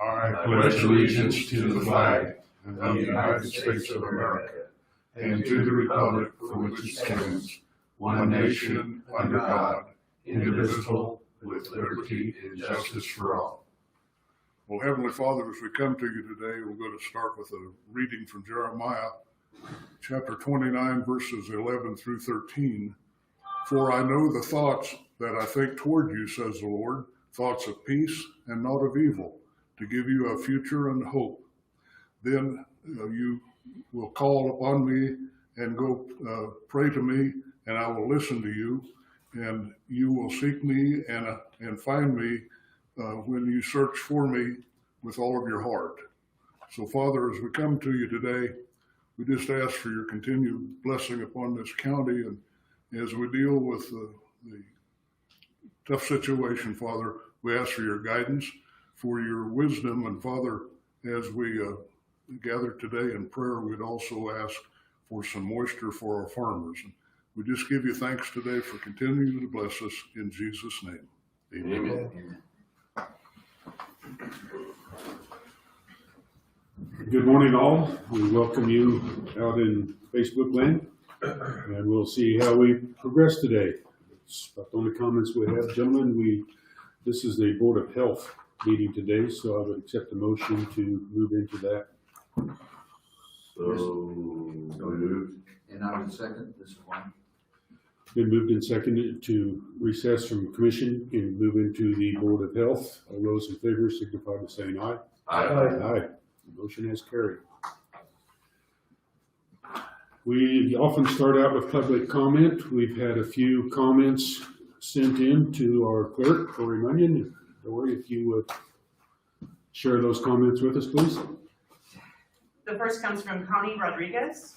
I pledge allegiance to the flag of the United States of America and to the republic for which it stands, one nation, under God, indivisible, with liberty and justice for all. Well, Heavenly Father, as we come to you today, we're going to start with a reading from Jeremiah, chapter 29, verses 11 through 13. For I know the thoughts that I think toward you, says the Lord, thoughts of peace and not of evil, to give you a future and hope. Then you will call upon me and go pray to me, and I will listen to you, and you will seek me and find me when you search for me with all of your heart. So, Father, as we come to you today, we just ask for your continued blessing upon this county, and as we deal with the tough situation, Father, we ask for your guidance, for your wisdom, and Father, as we gather today in prayer, we'd also ask for some moisture for our farmers. And we just give you thanks today for continuing to bless us in Jesus' name. Amen. Amen. Good morning, all. We welcome you out in Facebook land, and we'll see how we progress today. It's about the only comments we have, gentlemen. This is the Board of Health meeting today, so I would accept the motion to move into that. So moved. And I would second this one. Been moved and seconded to recess from commission and move into the Board of Health. All those in favor signify by saying aye. Aye. Aye. The motion has carried. We often start out with public comment. We've had a few comments sent in to our clerk, Dory Munyon. Dory, if you would share those comments with us, please. The first comes from Connie Rodriguez.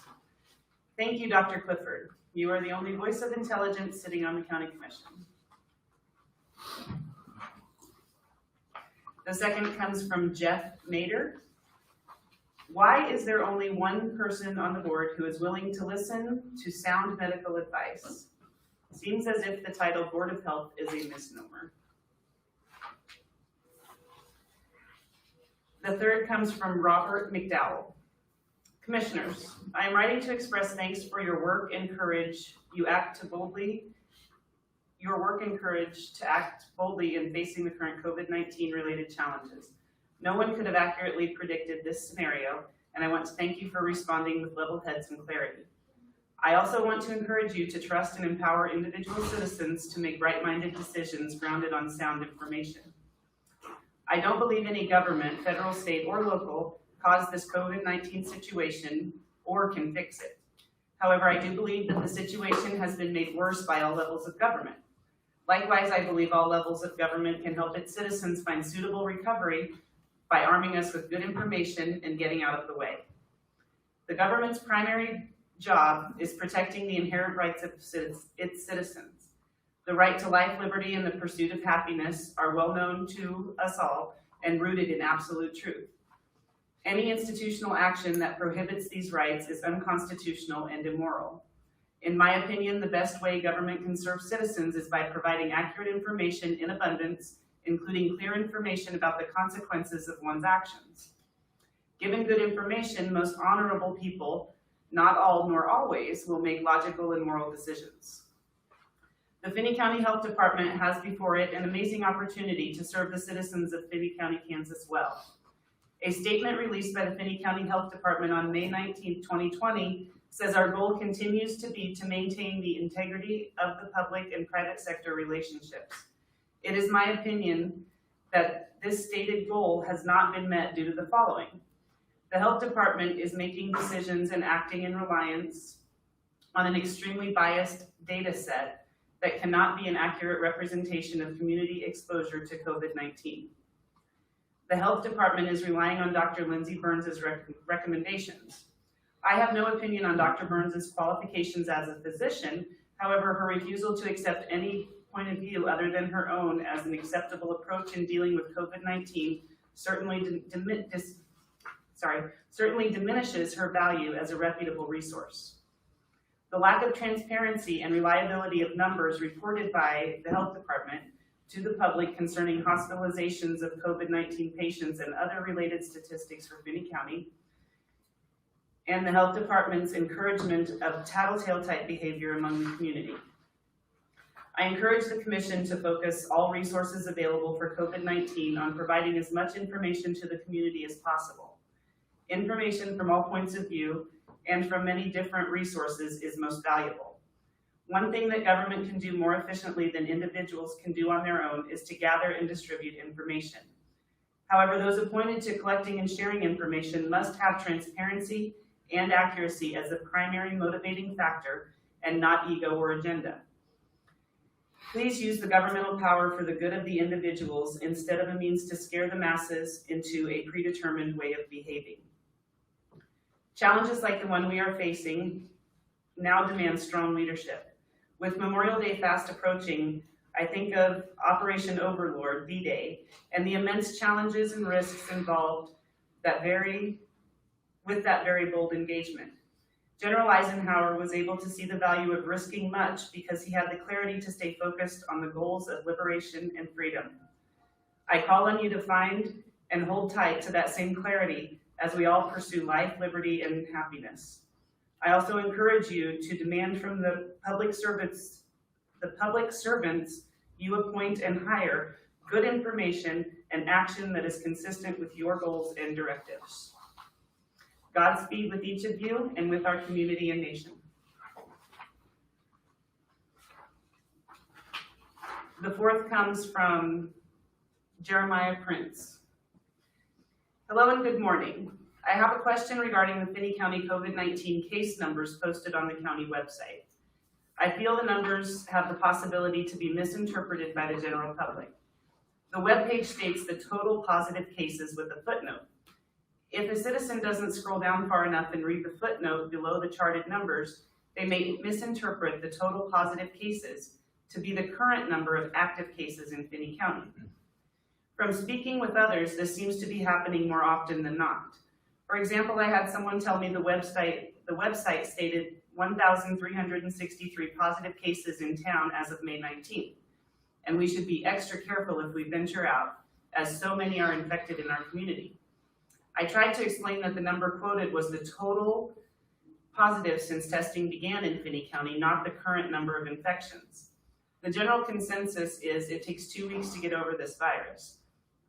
Thank you, Dr. Clifford. You are the only voice of intelligence sitting on the county commission. The second comes from Jeff Nader. Why is there only one person on the board who is willing to listen to sound medical advice? Seems as if the title Board of Health is a misnomer. The third comes from Robert McDowell. Commissioners, I am writing to express thanks for your work and courage. Your work and courage to act boldly in facing the current COVID-19 related challenges. No one could have accurately predicted this scenario, and I want to thank you for responding with level heads and clarity. I also want to encourage you to trust and empower individual citizens to make right-minded decisions grounded on sound information. I don't believe any government, federal, state, or local, caused this COVID-19 situation or can fix it. However, I do believe that the situation has been made worse by all levels of government. Likewise, I believe all levels of government can help its citizens find suitable recovery by arming us with good information and getting out of the way. The government's primary job is protecting the inherent rights of its citizens. The right to life, liberty, and the pursuit of happiness are well known to us all and rooted in absolute truth. Any institutional action that prohibits these rights is unconstitutional and immoral. In my opinion, the best way government can serve citizens is by providing accurate information in abundance, including clear information about the consequences of one's actions. Given good information, most honorable people, not all nor always, will make logical and moral decisions. The Finney County Health Department has before it an amazing opportunity to serve the citizens of Finney County, Kansas well. A statement released by the Finney County Health Department on May 19, 2020 says our goal continues to be to maintain the integrity of the public and private sector relationships. It is my opinion that this stated goal has not been met due to the following. The health department is making decisions and acting in reliance on an extremely biased data set that cannot be an accurate representation of community exposure to COVID-19. The health department is relying on Dr. Lindsey Burns' recommendations. I have no opinion on Dr. Burns' qualifications as a physician. However, her refusal to accept any point of view other than her own as an acceptable approach in dealing with COVID-19 certainly diminishes her value as a reputable resource. The lack of transparency and reliability of numbers reported by the health department to the public concerning hospitalizations of COVID-19 patients and other related statistics for Finney County, and the health department's encouragement of tattletale type behavior among the community. I encourage the commission to focus all resources available for COVID-19 on providing as much information to the community as possible. Information from all points of view and from many different resources is most valuable. One thing that government can do more efficiently than individuals can do on their own is to gather and distribute information. However, those appointed to collecting and sharing information must have transparency and accuracy as a primary motivating factor and not ego or agenda. Please use the governmental power for the good of the individuals instead of a means to scare the masses into a predetermined way of behaving. Challenges like the one we are facing now demand strong leadership. With Memorial Day fast approaching, I think of Operation Overlord, V-Day, and the immense challenges and risks involved with that very bold engagement. General Eisenhower was able to see the value of risking much because he had the clarity to stay focused on the goals of liberation and freedom. I call on you to find and hold tight to that same clarity as we all pursue life, liberty, and happiness. I also encourage you to demand from the public servants you appoint and hire good information and action that is consistent with your goals and directives. Godspeed with each of you and with our community and nation. The fourth comes from Jeremiah Prince. Hello and good morning. I have a question regarding the Finney County COVID-19 case numbers posted on the county website. I feel the numbers have the possibility to be misinterpreted by the general public. The webpage states the total positive cases with a footnote. If a citizen doesn't scroll down far enough and read the footnote below the charted numbers, they may misinterpret the total positive cases to be the current number of active cases in Finney County. From speaking with others, this seems to be happening more often than not. For example, I had someone tell me the website stated 1,363 positive cases in town as of May 19th, and we should be extra careful if we venture out, as so many are infected in our community. I tried to explain that the number quoted was the total positive since testing began in Finney County, not the current number of infections. The general consensus is it takes 2 weeks to get over this virus.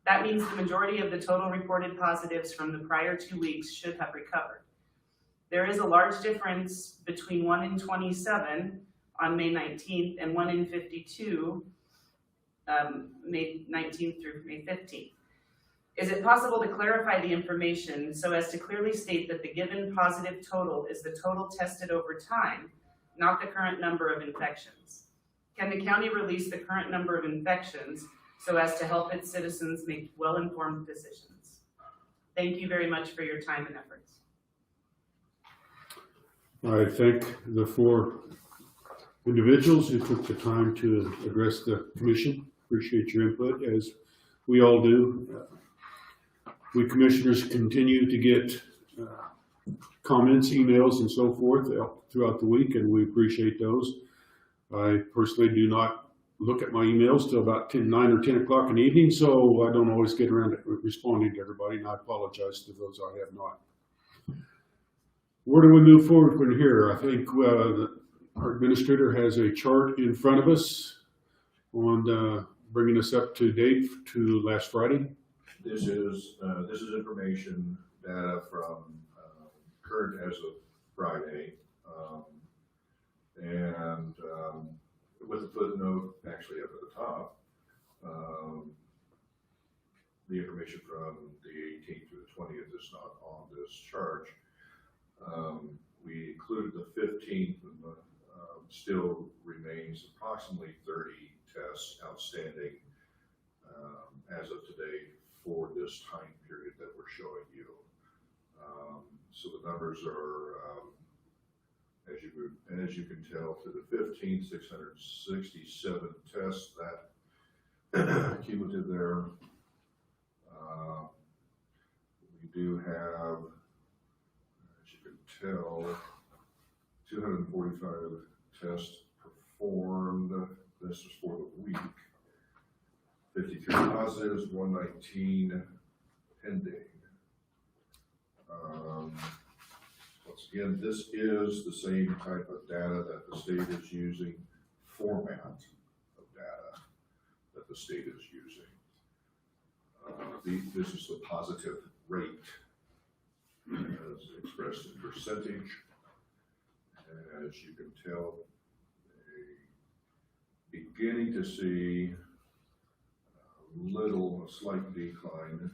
That means the majority of the total reported positives from the prior 2 weeks should have recovered. There is a large difference between 1 in 27 on May 19th and 1 in 52 May 19th through May 15th. Is it possible to clarify the information so as to clearly state that the given positive total is the total tested over time, not the current number of infections? Can the county release the current number of infections so as to help its citizens make well-informed decisions? Thank you very much for your time and efforts. I thank the 4 individuals who took the time to address the commission. Appreciate your input, as we all do. We commissioners continue to get comments, emails, and so forth throughout the week, and we appreciate those. I personally do not look at my emails till about 9 or 10 o'clock in the evening, so I don't always get around to responding to everybody, and I apologize to those I have not. Where do we move forward from here? I think our administrator has a chart in front of us on bringing us up to date to last Friday. This is information data from current as of Friday, and with a footnote actually up at the top, the information from the 18th through the 20th is not on this chart. We included the 15th, and still remains approximately 30 tests outstanding as of today for this time period that we're showing you. So the numbers are, as you can tell, to the 15th, 667 tests, that cumulative there. We do have, as you can tell, 245 tests performed. This is for the week. 53 positives, 119 pending. Once again, this is the same type of data that the state is using, format of data that the state is using. This is the positive rate as expressed in percentage. As you can tell, beginning to see a slight decline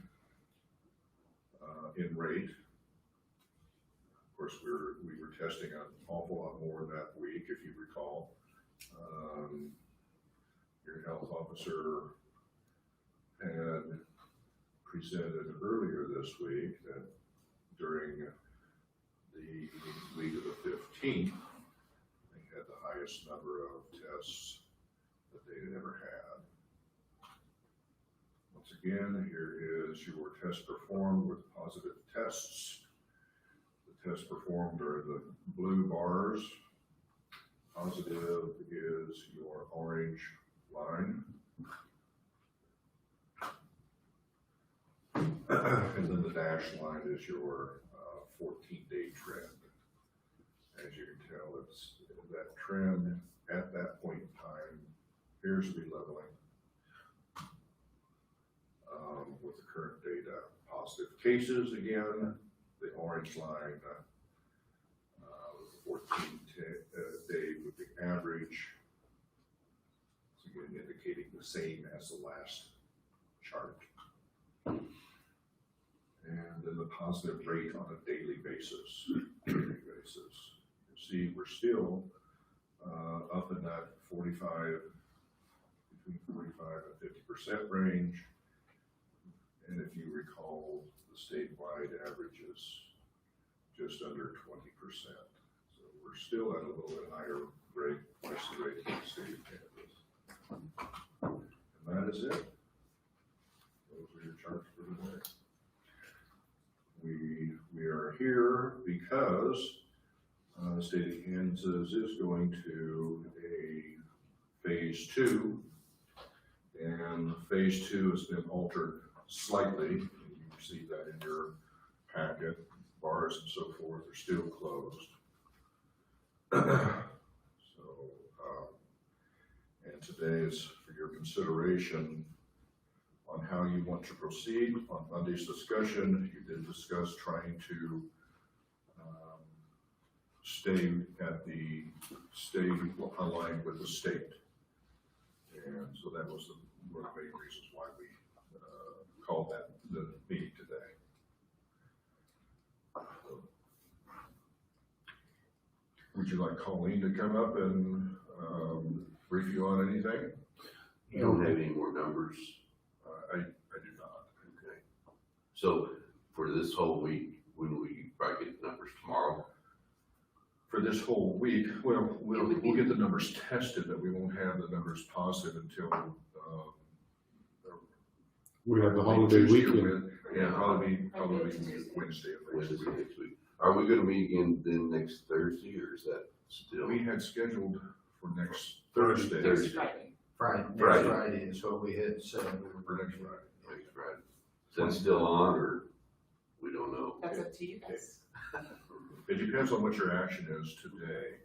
in rate. Of course, we were testing an awful lot more that week, if you recall. Your health officer had presented earlier this week that during the week of the 15th, they had the highest number of tests that they had ever had. Once again, here is your test performed with positive tests. The tests performed are the blue bars. Positive is your orange line. And then the dashed line is your 14-day trend. As you can tell, it's that trend at that point in time appears to be leveling with the current data. Positive cases, again, the orange line, 14-day with the average, so again indicating the same as the last chart. And then the positive rate on a daily basis. You see, we're still up in that 45, between 45 and 50% range. And if you recall, the statewide average is just under 20%. So we're still at a little bit higher rate, twice the rate of the state of Kansas. And that is it. Those are your charts for today. We are here because the state of Kansas is going to a phase 2, and phase 2 has been altered slightly. You see that in your packet. Bars and so forth are still closed. And today is for your consideration on how you want to proceed. On Monday's discussion, you did discuss trying to stay aligned with the state. And so that was one of the main reasons why we called that the meeting today. Would you like Colleen to come up and brief you on anything? You don't have any more numbers? I do not. Okay. So for this whole week, when we probably get the numbers tomorrow? For this whole week, well, we'll get the numbers tested, but we won't have the numbers positive until We have the holiday Tuesday or weekend. Yeah, probably Wednesday of next Wednesday week. next week. Are we gonna meet again then next Thursday, or is that still? We had scheduled for next Thursday. Thursday. Friday, next Friday. Friday is what we had said. For next Friday. Next Friday. Is that still on, or we don't know? That's up to you guys. It depends on what your action is today.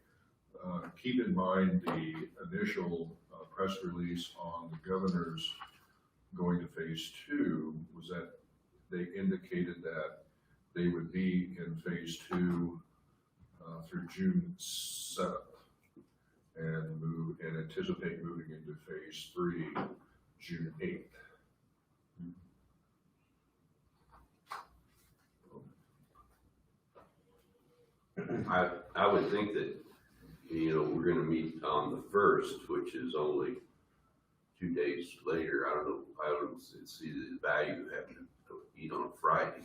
Keep in mind the initial press release on the governor's going to phase 2 was that they indicated that they would be in phase 2 through June 7th and anticipate moving into phase 3 June 8th. I would think that, we're gonna meet on the 1st, which is only 2 days later. I don't see the value of having to eat on a Friday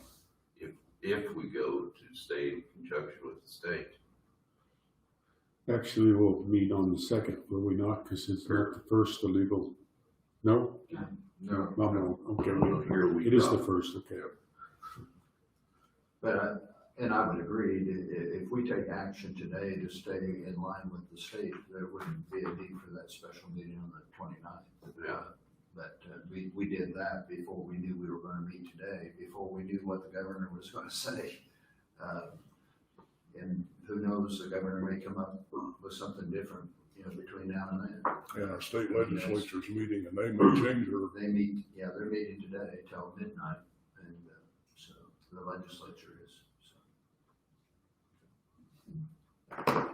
if we go to stay in conjunction with the state. Actually, we'll meet on the 2nd, will we not? Because it's not the first illegal. No? No. No, okay. Here we It is go. the first, okay. But, and I would agree, if we take action today to stay in line with the state, there wouldn't be a need for that special meeting on the 29th. Yeah. But we did that before we knew we were going to meet today, before we knew what the governor was going to say. And who knows, the governor may come up with something different, between now and then. And our state legislature's meeting and they may change their, They meet, they're meeting today till midnight, and so the legislature is, so.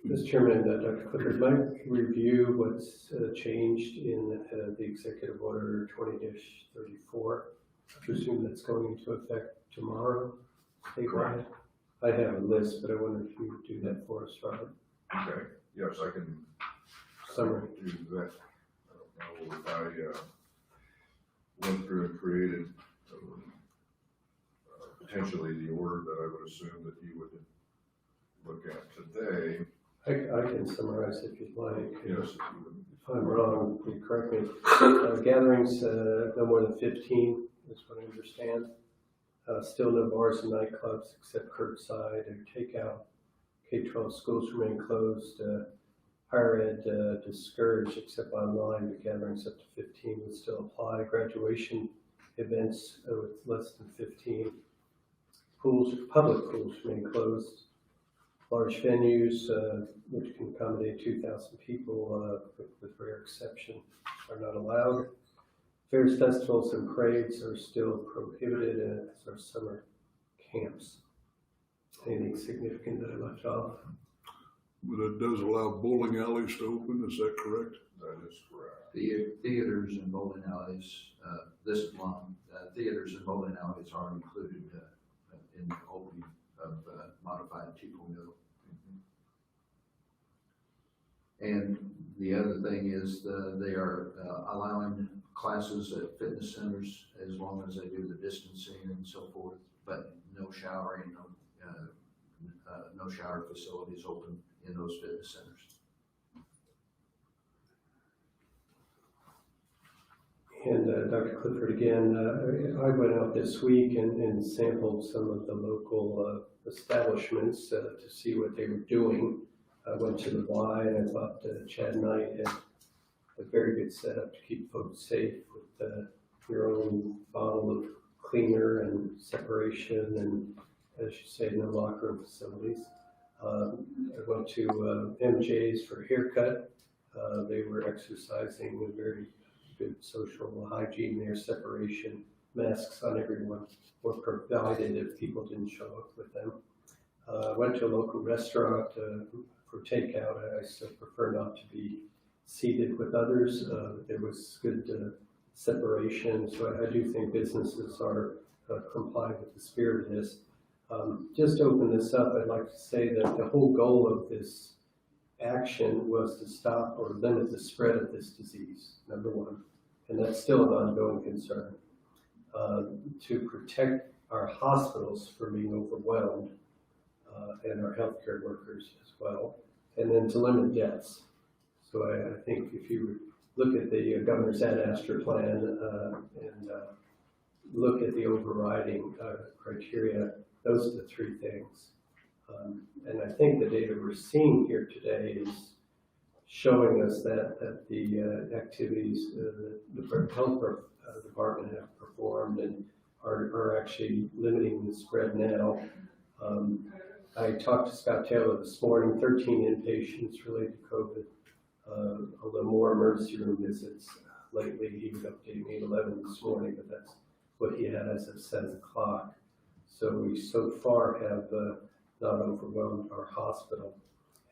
Mr. Chairman, Dr. Clifford, might review what's changed in the Executive Order 20-34. I presume that's going into effect tomorrow statewide. I have a list, but I wonder if you would do that for us, Robert. Okay, yes, I can Summary. do that. I don't know if I went through and created potentially the order that I would assume that you would look at today. I can summarize if you'd like. Yes. If I'm wrong, please correct me. Gatherings no more than 15 is what I understand. Still no bars and nightclubs except curbside or takeout. K-12 schools remain closed. Higher ed discouraged except online, but gatherings up to 15 would still apply. Graduation events with less than 15. Public pools remain closed. Large venues, which can accommodate 2,000 people with rare exception, are not allowed. Fairs, festivals, and parades are still prohibited, as are summer camps. Anything significant that I left off? but it does allow bowling alleys to open, is that correct? That is correct. Theaters and bowling alleys, this is one, theaters and bowling alleys are included in the opening of modified 2.0. And the other thing is they are allowing classes at fitness centers as long as they do the distancing and so forth, but no showering, no shower facilities open in those fitness centers. And Dr. Clifford, again, I went out this week and sampled some of the local establishments to see what they were doing. I went to the Y and I thought Chad Knight had a very good setup to keep folks safe with your own bottle of cleaner and separation and, as you say, no locker room facilities. I went to MJ's for a haircut. They were exercising a very good social hygiene there, separation, masks on everyone were provided if people didn't show up with them. Went to a local restaurant for takeout. I still prefer not to be seated with others. There was good separation, so I do think businesses are complying with the spirit of this. Just to open this up, I'd like to say that the whole goal of this action was to stop or limit the spread of this disease, number one, and that's still an ongoing concern. To protect our hospitals from being overwhelmed and our healthcare workers as well, and then to limit deaths. So I think if you look at the governor's Ad Astra plan and look at the overriding criteria, those are the three things. And I think the data we're seeing here today is showing us that the activities the health department have performed and are actually limiting the spread now. I talked to Scott Taylor this morning, 13 inpatients related to COVID, although more emergency room visits lately. He would update me at 11 this morning, but that's what he had as of 7 o'clock. So we so far have not overwhelmed our hospital.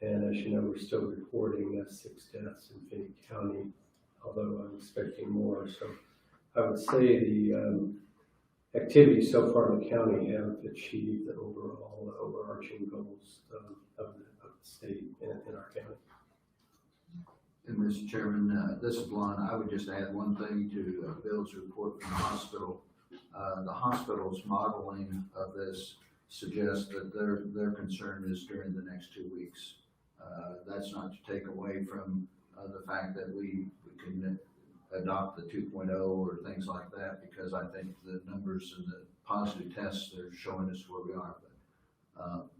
And as you know, we're still reporting 6 deaths in Finney County, although I'm expecting more. So I would say the activities so far in the county have achieved the overall overarching goals of the state and our county. And Mr. Chairman, this is Lon. I would just add one thing to Bill's report from the hospital. The hospital's modeling of this suggests that their concern is during the next 2 weeks. That's not to take away from the fact that we can adopt the 2.0 or things like that, because I think the numbers and the positive tests are showing us where we are. But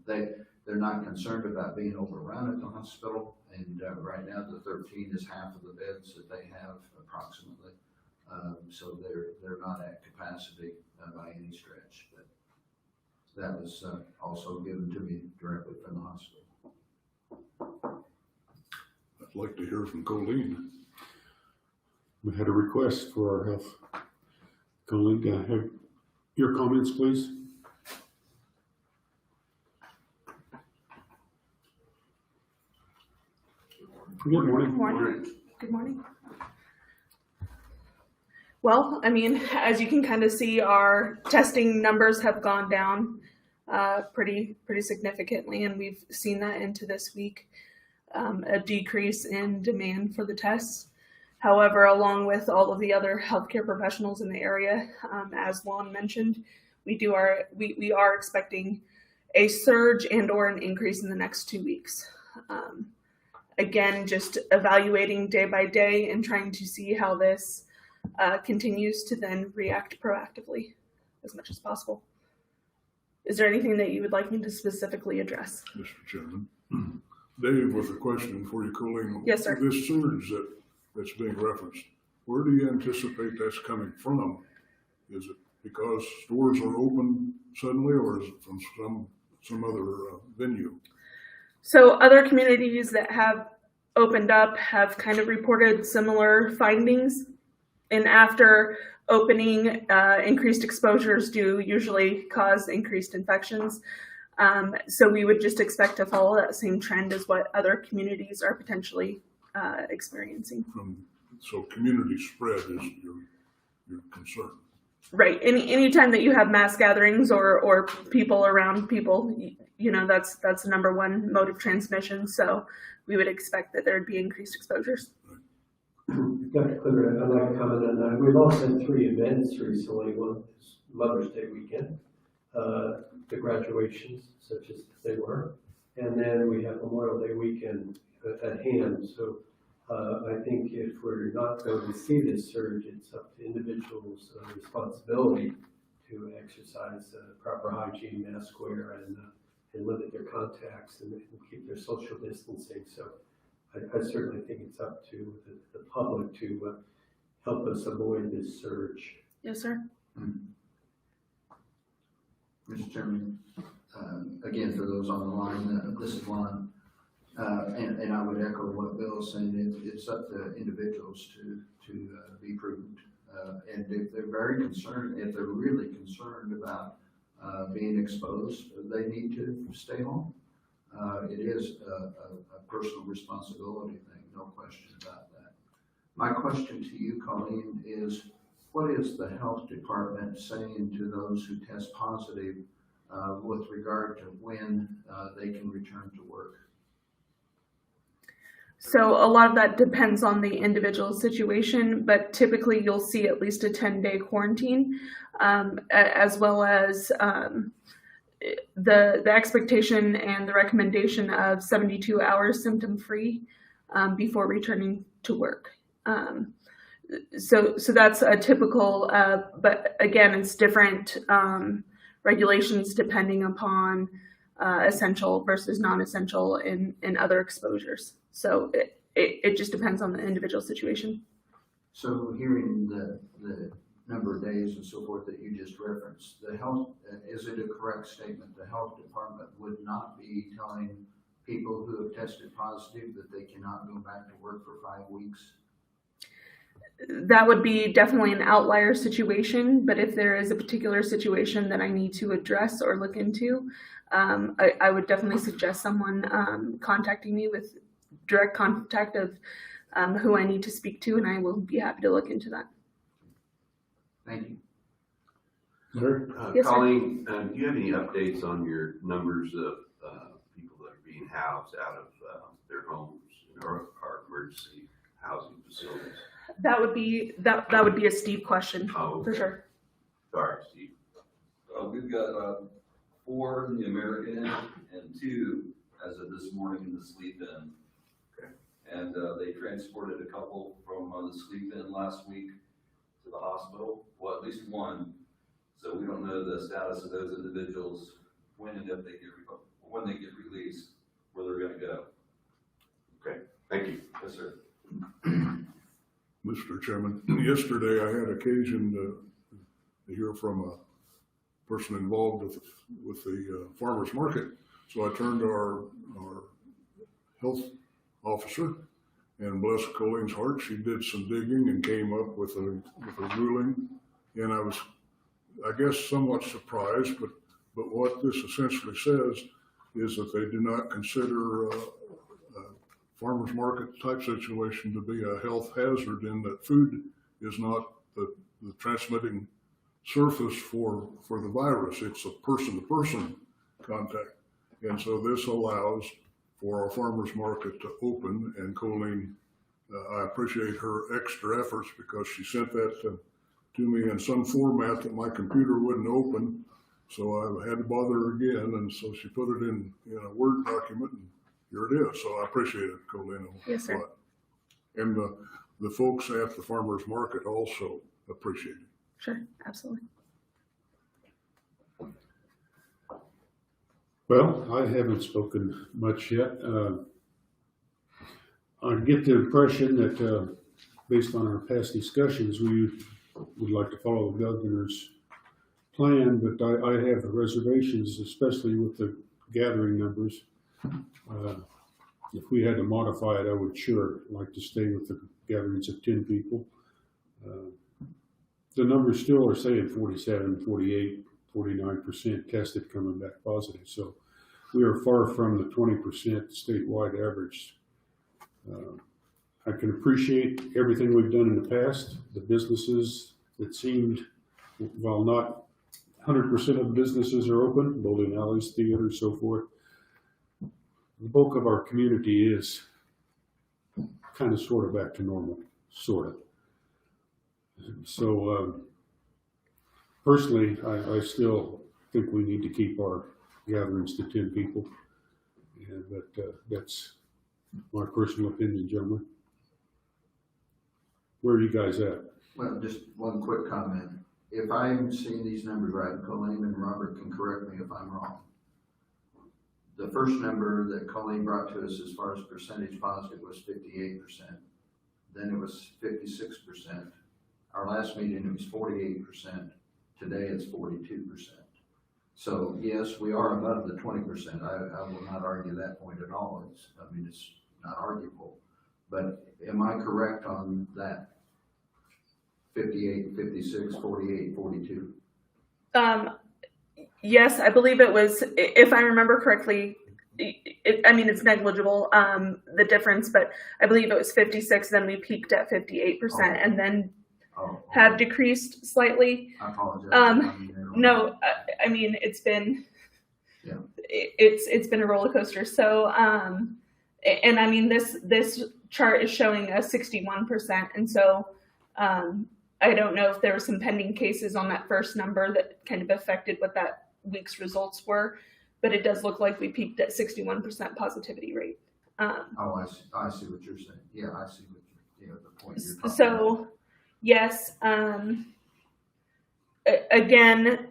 They're not concerned about being overrun at the hospital, and right now the 13 is half of the beds that they have approximately. So they're not at capacity by any stretch. But that was also given to me directly from the hospital. I'd like to hear from Colleen. We had a request for our health. Colleen, have your comments, please. Good morning. Morning. Good morning. Well, I mean, as you can kind of see, our testing numbers have gone down pretty significantly, and we've seen that into this week, a decrease in demand for the tests. However, along with all of the other healthcare professionals in the area, as Lon mentioned, we are expecting a surge and/or an increase in the next 2 weeks. Again, just evaluating day by day and trying to see how this continues to then react proactively as much as possible. Is there anything that you would like me to specifically address? Mr. Chairman. Dave, with a question for you, Colleen. Yes, sir. This surge that's being referenced, where do you anticipate that's coming from? Is it because stores are open suddenly, or is it from some other venue? So other communities that have opened up have kind of reported similar findings. And after opening, increased exposures do usually cause increased infections. So we would just expect to follow that same trend as what other communities are potentially experiencing. So community spread is your concern. Right. Anytime that you have mass gatherings or people around people, you know, that's the number one mode of transmission. So we would expect that there'd be increased exposures. Dr. Clifford, I'd like to comment on that. We've also had 3 events recently. One is Mother's Day weekend, the graduations, such as they were, and then we have Memorial Day weekend at hand. So I think if we're not going to see this surge, it's up to individuals' responsibility to exercise proper hygiene, mask wear, and limit their contacts and keep their social distancing. So I certainly think it's up to the public to help us avoid this surge. Yes, sir. Mr. Chairman, again, for those on the line, this is Lon, and I would echo what Bill is saying. It's up to individuals to be prudent, and if they're very concerned, if they're really concerned about being exposed, they need to stay home. It is a personal responsibility thing, no question about that. My question to you, Colleen, is what is the health department saying to those who test positive with regard to when they can return to work? So a lot of that depends on the individual situation, but typically you'll see at least a 10-day quarantine, as well as the expectation and the recommendation of 72 hours symptom-free before returning to work. So that's a typical, but again, it's different regulations depending upon essential versus non-essential in other exposures. So it just depends on the individual situation. So hearing the number of days and so forth that you just referenced, the health, is it a correct statement? The health department would not be telling people who have tested positive that they cannot go back to work for 5 weeks? That would be definitely an outlier situation, but if there is a particular situation that I need to address or look into, I would definitely suggest someone contacting me with direct contact of who I need to speak to, and I will be happy to look into that. Thank you. Sir? Yes, sir. Colleen, do you have any updates on your numbers of people that are being housed out of their homes or emergency housing facilities? That would be a Steve question, Oh, for okay. sure. Sorry, Steve. We've got 4 in the American Inn and 2 as of this morning in the Sleep Inn. Okay. And they transported a couple from the Sleep Inn last week to the hospital. Well, at least one. So we don't know the status of those individuals when and if they get, when they get released, where they're gonna go. Thank you. Yes, sir. Mr. Chairman, yesterday I had occasion to hear from a person involved with the farmer's market. So I turned to our health officer, and bless Colleen's heart, she did some digging and came up with a ruling. And I was, I guess, somewhat surprised, but what this essentially says is that they do not consider a farmer's market type situation to be a health hazard, in that food is not the transmitting surface for the virus. It's a person-to-person contact. And so this allows for our farmer's market to open, and Colleen, I appreciate her extra efforts, because she sent that to me in some format that my computer wouldn't open. So I had to bother her again, and so she put it in a Word document, and here it is. So I appreciate it, Colleen. Yes, sir. And the folks at the farmer's market also appreciate it. Sure, absolutely. Well, I haven't spoken much yet. I get the impression that, based on our past discussions, we would like to follow the governor's plan, but I have reservations, especially with the gathering numbers. If we had to modify it, I would sure like to stay with the gatherings of 10 people. The numbers still are saying 47, 48, 49% tested coming back positive. So we are far from the 20% statewide average. I can appreciate everything we've done in the past. The businesses that seemed, while not 100% of businesses are open, bowling alleys, theaters, so forth, the bulk of our community is kind of sort of back to normal, sort of. So personally, I still think we need to keep our gatherings to 10 people, but that's my personal opinion, gentlemen. Where are you guys at? Well, just one quick comment. If I'm seeing these numbers right, Colleen and Robert can correct me if I'm wrong. The first number that Colleen brought to us as far as percentage positive was 58%. Then it was 56%. Our last meeting, it was 48%. Today it's 42%. So yes, we are above the 20%. I will not argue that point at all. It's not arguable. But am I correct on that? 58, 56, 48, 42? Yes, I believe it was, if I remember correctly, it's negligible, the difference, but I believe it was 56, then we peaked at 58%, and then have decreased slightly. I apologize. No, it's been, Yeah. it's been a roller coaster. So, and this chart is showing a 61%, and so, I don't know if there were some pending cases on that first number that kind of affected what that week's results were, but it does look like we peaked at 61% positivity rate. I see what you're saying. Yeah, I see the point you're talking about. So, yes, again,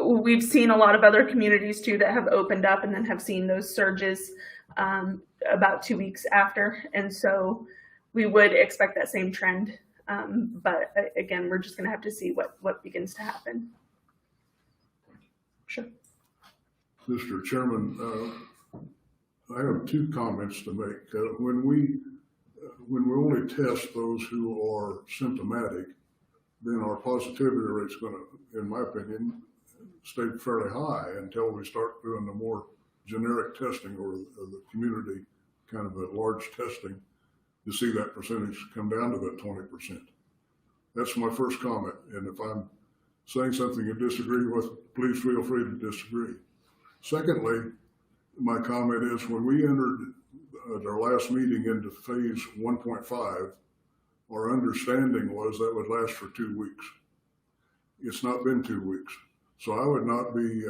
we've seen a lot of other communities too that have opened up and then have seen those surges about 2 weeks after, and so we would expect that same trend. But again, we're just going to have to see what begins to happen. Sure. Mr. Chairman, I have two comments to make. When we only test those who are symptomatic, then our positivity rate is going to, in my opinion, stay fairly high until we start doing the more generic testing, or the community kind of a large testing, to see that percentage come down to that 20%. That's my first comment. And if I'm saying something you disagree with, please feel free to disagree. Secondly, my comment is, when we entered at our last meeting into phase 1.5, our understanding was that would last for 2 weeks. It's not been 2 weeks. So I would not be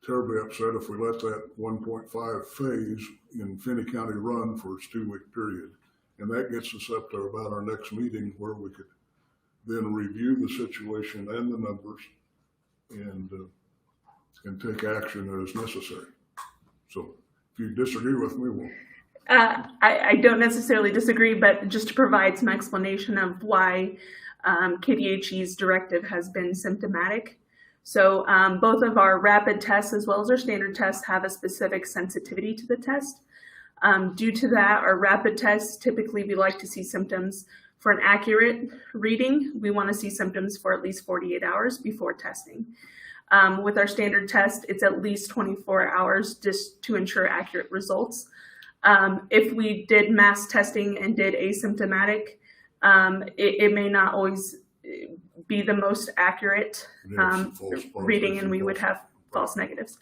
terribly upset if we let that 1.5 phase in Finney County run for its 2-week period. And that gets us up to about our next meeting, where we could then review the situation and the numbers, and and take action as necessary. So if you disagree with me, well, I don't necessarily disagree, but just to provide some explanation of why KDHE's directive has been symptomatic. So both of our rapid tests as well as our standard tests have a specific sensitivity to the test. Due to that, our rapid tests, typically we like to see symptoms for an accurate reading. We want to see symptoms for at least 48 hours before testing. With our standard test, it's at least 24 hours just to ensure accurate results. If we did mass testing and did asymptomatic, it may not always be the most accurate reading, and we would have false negatives.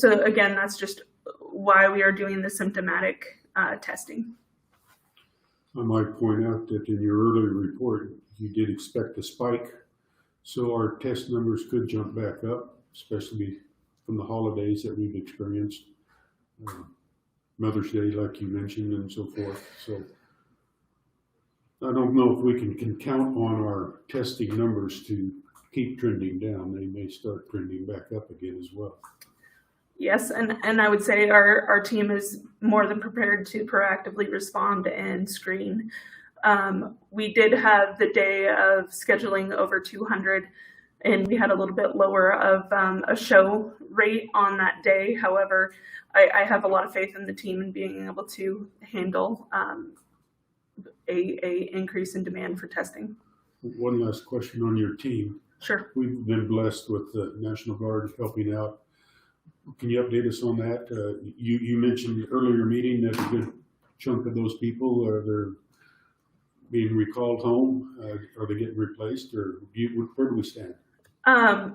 So again, that's just why we are doing the symptomatic testing. I might point out that in your earlier report, you did expect a spike, so our test numbers could jump back up, especially from the holidays that we've experienced. Mother's Day, like you mentioned, and so forth. So I don't know if we can count on our testing numbers to keep trending down. They may start trending back up again as well. Yes, and I would say our team is more than prepared to proactively respond and screen. We did have the day of scheduling over 200, and we had a little bit lower of a show rate on that day. However, I have a lot of faith in the team in being able to handle a increase in demand for testing. One last question on your team. Sure. We've been blessed with the National Guard helping out. Can you update us on that? You mentioned earlier meeting that a good chunk of those people they're being recalled home. Are they getting replaced, or where do we stand?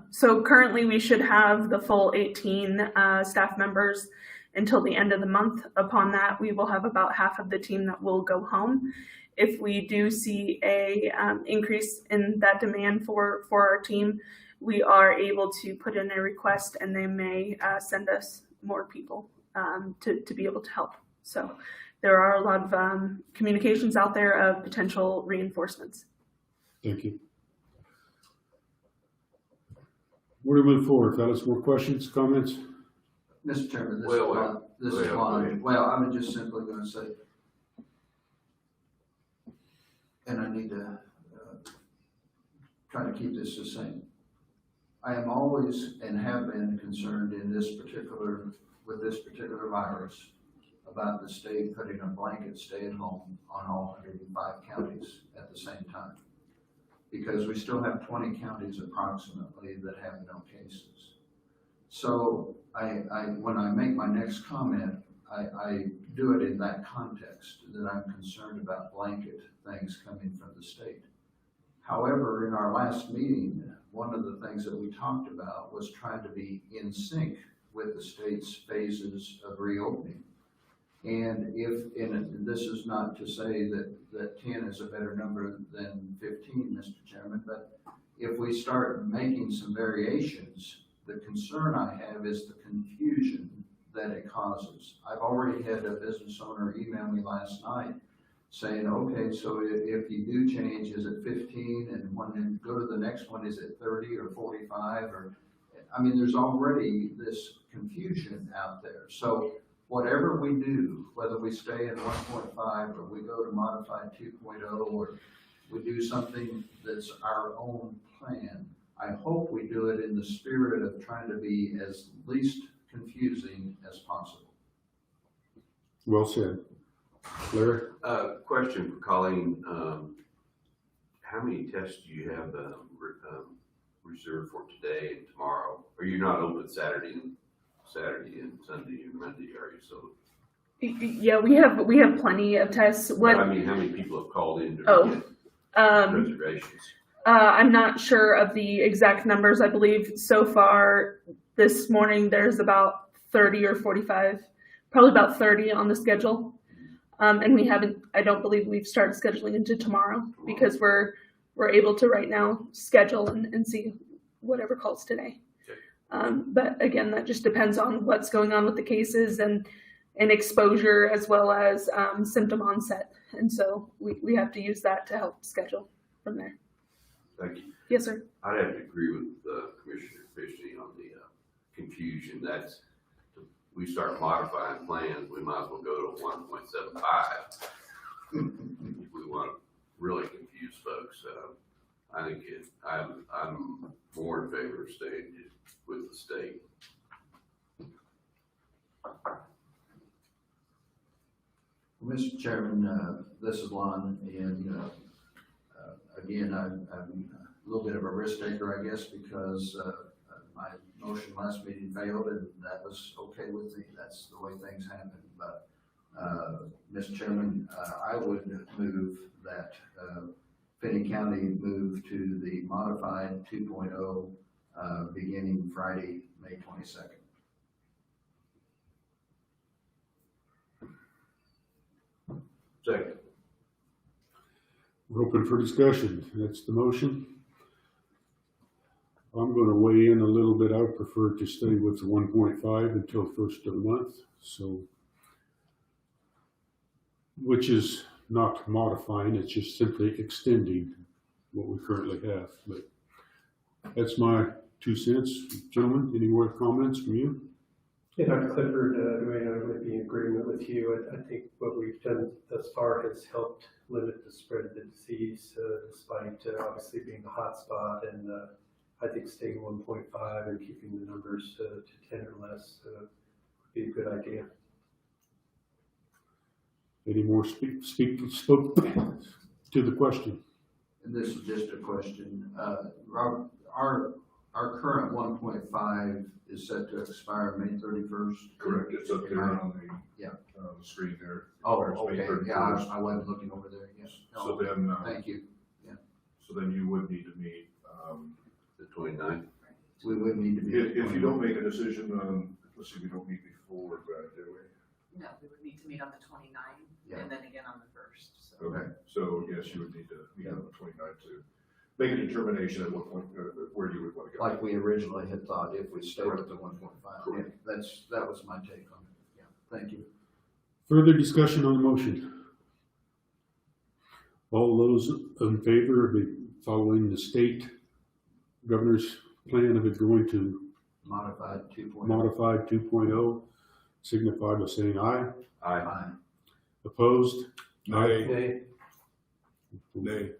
So currently we should have the full 18 staff members until the end of the month. Upon that, we will have about half of the team that will go home. If we do see a increase in that demand for our team, we are able to put in a request, and they may send us more people to be able to help. So there are a lot of communications out there of potential reinforcements. Thank you. Where do we move forward, fellas? More questions, comments? Mr. Chairman, this Well, is Juan. Well, I was just simply going to say, and I need to try to keep this succinct. I am always and have been concerned with this particular virus about the state putting a blanket stay-at-home on all 105 counties at the same time, because we still have 20 counties approximately that have no cases. So when I make my next comment, I do it in that context, that I'm concerned about blanket things coming from the state. However, in our last meeting, one of the things that we talked about was trying to be in sync with the state's phases of reopening. And this is not to say that 10 is a better number than 15, Mr. Chairman, but if we start making some variations, the concern I have is the confusion that it causes. I've already had a business owner email me last night saying, okay, so if you do change, is it 15? And when you go to the next one, is it 30 or 45? I mean, there's already this confusion out there. So whatever we do, whether we stay in 1.5 or we go to modified 2.0 or we do something that's our own plan, I hope we do it in the spirit of trying to be as least confusing as possible. Well said. Larry? Question for Colleen. How many tests do you have reserved for today and tomorrow? Or you're not open Saturday and Sunday and Monday, are you? So Yeah, we have plenty of tests. I mean, how many people have called in to get reservations? I'm not sure of the exact numbers. I believe so far this morning there's about 30 or 45, probably about 30 on the schedule. And I don't believe we've started scheduling into tomorrow because we're able to right now schedule and see whatever calls today. But again, that just depends on what's going on with the cases and exposure as well as symptom onset. And so we have to use that to help schedule from there. Thank you. Yes, sir. I'd have to agree with Commissioner Fishney on confusion. We start modifying plans, we might as well go to 1.75. If we want to really confuse folks. I think I'm more in favor of staying with the state. Mr. Chairman, this is Lon, and, again, I'm a little bit of a risk taker, I guess, because, my motion last meeting failed, and that was okay with me. That's the way things happen. But, Mr. Chairman, I would move that, Finney County move to the modified 2.0, beginning Friday, May 22nd. Second. We're open for discussion. That's the motion. I'm going to weigh in a little bit. I would prefer to stay with the 1.5 until first of the month. So, which is not modifying, it's just simply extending what we currently have. But that's my 2 cents. Gentlemen, any more comments from you? Yeah, Dr. Clifford, I would be in agreement with you. I think what we've done thus far has helped limit the spread of the disease, despite obviously being a hot spot. And I think staying 1.5 and keeping the numbers to 10 or less would be a good idea. Any more spoke to the question? And this is just a question. Robert, our current 1.5 is set to expire May 31st. Correct, it's up there on the, Yeah. the screen there. Oh, Expires May okay. 31st. Yeah, I wasn't looking over there. Yes. So then, Thank you. so then you would need to meet, The 29th. We would need to be. if you don't make a decision, let's see, we don't meet before, do we? No, we would need to meet on the 29th Yeah. and then again on the 1st, so. Okay, so yes, you would need to meet on the 29th to make a determination at what point, where you would want to go. Like we originally had thought, if we stayed with the 1.5. Yeah, Correct. that was my take on it. Yeah, thank you. Further discussion on the motion? All those in favor of following the state governor's plan of it going to Modified 2.0. modified 2.0, signify by saying aye. Aye. Opposed? Nay. Okay. Nay.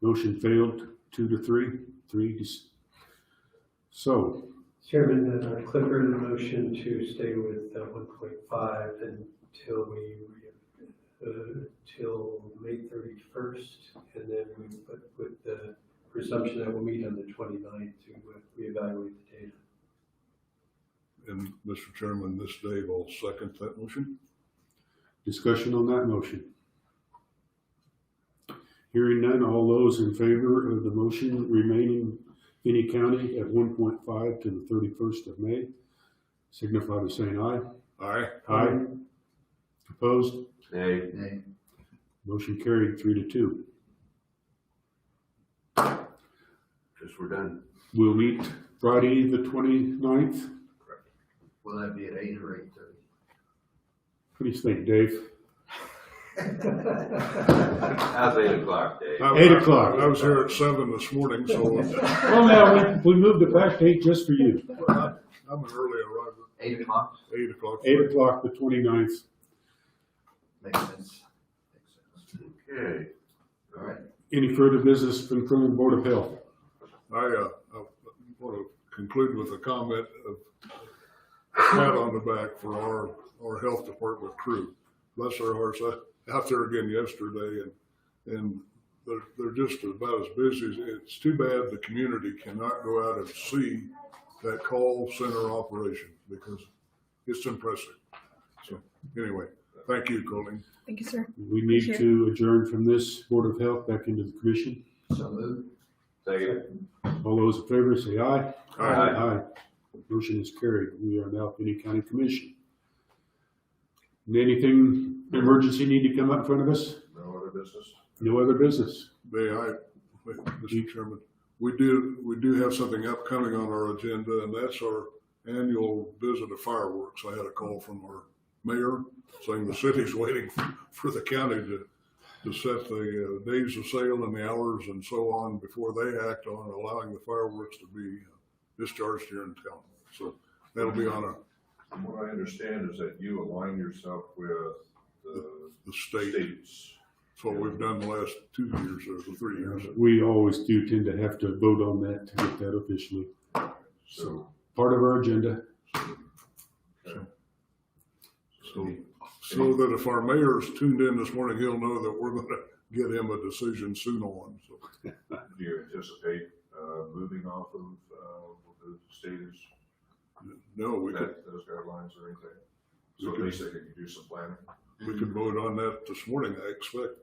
Motion failed, 2-3. So, Chairman, Clifford, the motion to stay with 1.5 until till May 31st, and then we put with the presumption that we'll meet on the 29th to reevaluate the data. And Mr. Chairman, this day will second that motion. discussion on that motion. Hearing none, all those in favor of the motion remaining Finney County at 1.5 to the 31st of May, signify by saying aye. Aye. Aye. Opposed? Nay. Nay. Motion carried 3-2. Guess we're done. We'll meet Friday the 29th. Will that be at 8 or 8:30? What do you think, Dave? How's 8 o'clock, Dave? 8 o'clock. I was here at 7 this morning, so Well, now, we moved it back to 8 just for you. I'm an early arrival. 8 o'clock? 8 o'clock. 8 o'clock the 29th. Makes sense. Okay. All right. Any further business from the Board of Health? I want to conclude with a comment of a pat on the back for our health department crew. Bless their hearts. I out there again yesterday, and they're just about as busy as, it's too bad the community cannot go out and see that call center operation because it's impressive. So anyway, thank you, Colleen. Thank you, sir. We need to adjourn from this Board of Health back into the commission. So moved. Second. All those in favor say aye. Aye. Aye. Motion is carried. We are now Finney County Commission. And anything emergency need to come up in front of us? No other business? No other business. Mr. Chairman, we do have something upcoming on our agenda, and that's our annual visit of fireworks. I had a call from our mayor saying the city's waiting for the county to set the days of sale and the hours and so on before they act on allowing the fireworks to be discharged here in town. So That'll be on From what I understand is that you align yourself with the the state. states. That's what we've done the last 2 years or 3 years. We always do tend to have to vote on that to get that officially. So, Part of our agenda. So that if our mayor's tuned in this morning, he'll know that we're gonna get him a decision soon on, so. do you anticipate, moving off of, what the state is, No, we could, those guidelines or anything? So at least they can do some planning. we could vote on that this morning, I expect.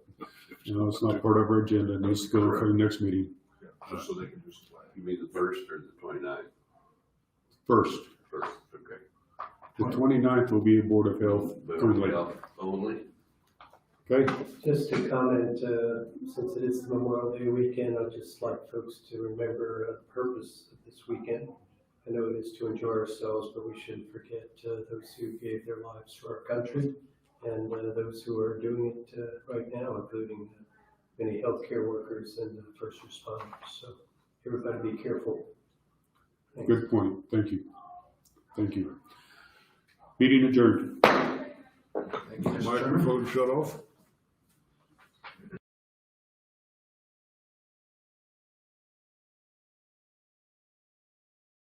It's not part of our agenda. It needs to go for the next meeting. Yeah, just so they can do some planning. You mean the first or the 29th? First, First, okay. the 29th will be a Board of Health But only. only? Okay? Just to comment, since it is Memorial Day weekend, I'd just like folks to remember the purpose of this weekend. I know it is to enjoy ourselves, but we shouldn't forget those who gave their lives for our country and those who are doing it right now, including many healthcare workers and first responders. So everybody be careful. Thanks. Good point. Thank you. Thank you. Meeting adjourned. Thank you, Mr. Chairman. Microphone shut off?